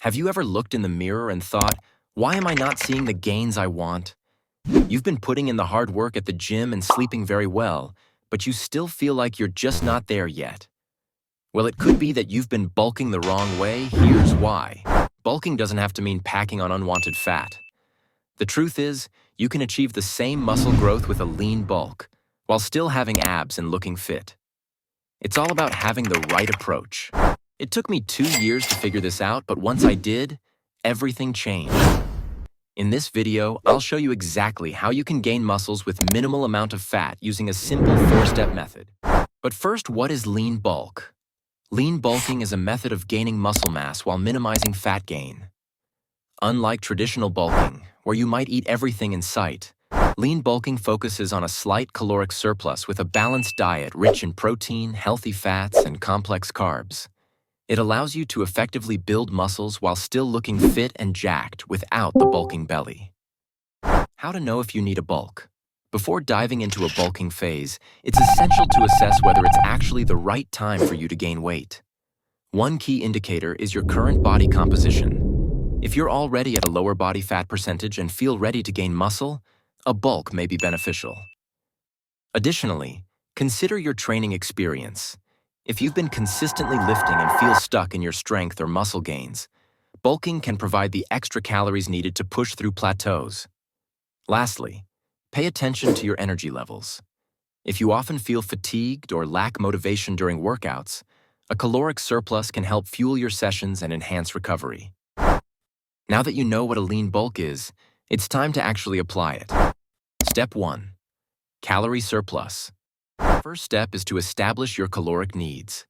Have you ever looked in the mirror and thought, why am I not seeing the gains I want? You've been putting in the hard work at the gym and sleeping very well, but you still feel like you're just not there yet. Well, it could be that you've been bulking the wrong way. Here's why. Bulking doesn't have to mean packing on unwanted fat. The truth is, you can achieve the same muscle growth with a lean bulk, while still having abs and looking fit. It's all about having the right approach. It took me 2 years to figure this out, but once I did, everything changed. In this video, I'll show you exactly how you can gain muscles with minimal amount of fat using a simple 4-step method. But first, what is lean bulk? Lean bulking is a method of gaining muscle mass while minimizing fat gain. Unlike traditional bulking, where you might eat everything in sight, lean bulking focuses on a slight caloric surplus with a balanced diet rich in protein, healthy fats, and complex carbs. It allows you to effectively build muscles while still looking fit and jacked without the bulking belly. How to know if you need a bulk? Before diving into a bulking phase, it's essential to assess whether it's actually the right time for you to gain weight. One key indicator is your current body composition. If you're already at a lower body fat percentage and feel ready to gain muscle, a bulk may be beneficial. Additionally, consider your training experience. If you've been consistently lifting and feel stuck in your strength or muscle gains, bulking can provide the extra calories needed to push through plateaus. Lastly, pay attention to your energy levels. If you often feel fatigued or lack motivation during workouts, a caloric surplus can help fuel your sessions and enhance recovery. Now that you know what a lean bulk is, it's time to actually apply it. Step 1. Calorie surplus. First step is to establish your caloric needs.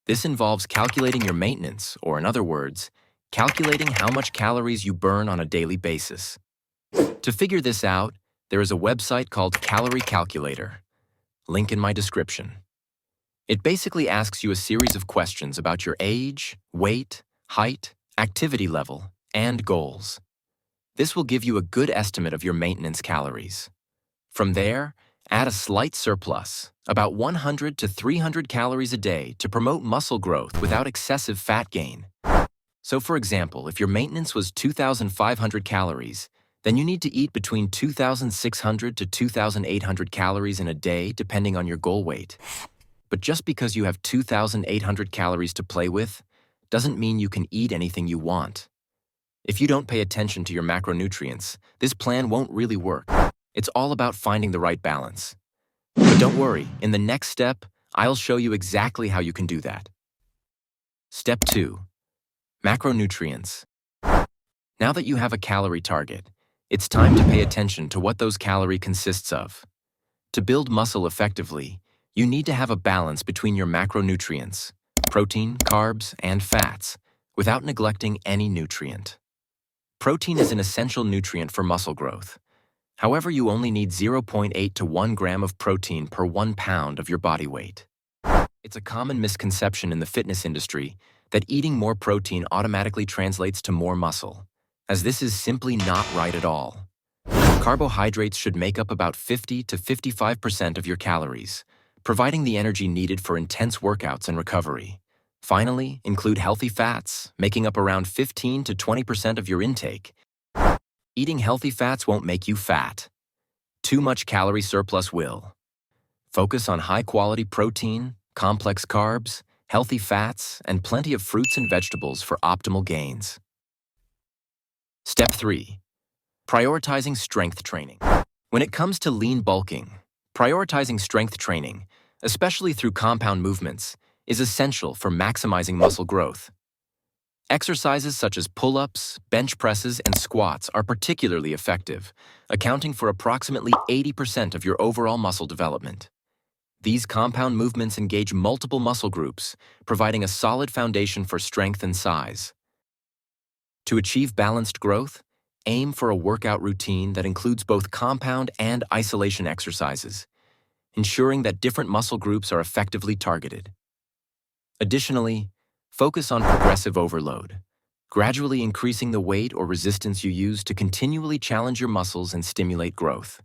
This involves calculating your maintenance, or in other words, calculating how much calories you burn on a daily basis. To figure this out, there is a website called Calorie Calculator. Link in my description. It basically asks you a series of questions about your age, weight, height, activity level, and goals. This will give you a good estimate of your maintenance calories. From there, add a slight surplus, about 100 to 300 calories a day, to promote muscle growth without excessive fat gain. So for example, if your maintenance was 2,500 calories, then you need to eat between 2,600 to 2,800 calories in a day depending on your goal weight. But just because you have 2,800 calories to play with, doesn't mean you can eat anything you want. If you don't pay attention to your macronutrients, this plan won't really work. It's all about finding the right balance. But don't worry, in the next step, I'll show you exactly how you can do that. Step 2. Macronutrients. Now that you have a calorie target, it's time to pay attention to what those calories consists of. To build muscle effectively, you need to have a balance between your macronutrients, protein, carbs, and fats, without neglecting any nutrient. Protein is an essential nutrient for muscle growth. However, you only need 0.8 to 1 gram of protein per 1 pound of your body weight. It's a common misconception in the fitness industry that eating more protein automatically translates to more muscle, as this is simply not right at all. Carbohydrates should make up about 50 to 55% of your calories, providing the energy needed for intense workouts and recovery. Finally, include healthy fats, making up around 15 to 20% of your intake. Eating healthy fats won't make you fat. Too much calorie surplus will. Focus on high-quality protein, complex carbs, healthy fats, and plenty of fruits and vegetables for optimal gains. Step 3. Prioritizing strength training. When it comes to lean bulking, prioritizing strength training, especially through compound movements, is essential for maximizing muscle growth. Exercises such as pull-ups, bench presses, and squats are particularly effective, accounting for approximately 80% of your overall muscle development. These compound movements engage multiple muscle groups, providing a solid foundation for strength and size. To achieve balanced growth, aim for a workout routine that includes both compound and isolation exercises, ensuring that different muscle groups are effectively targeted. Additionally, focus on progressive overload, gradually increasing the weight or resistance you use to continually challenge your muscles and stimulate growth.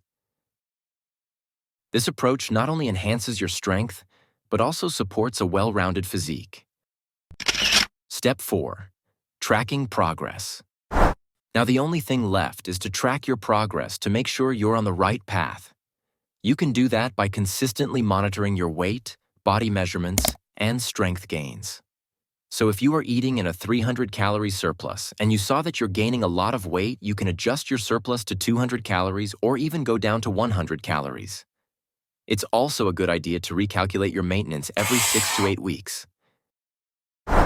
This approach not only enhances your strength, but also supports a well-rounded physique. Step 4. Tracking progress. Now, the only thing left is to track your progress to make sure you're on the right path. You can do that by consistently monitoring your weight, body measurements, and strength gains. So if you are eating in a 300-calorie surplus and you saw that you're gaining a lot of weight, you can adjust your surplus to 200 calories or even go down to 100 calories. It's also a good idea to recalculate your maintenance every 6 to 8 weeks.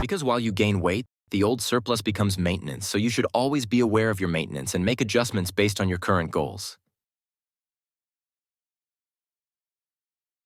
Because while you gain weight, the old surplus becomes maintenance, so you should always be aware of your maintenance and make adjustments based on your current goals.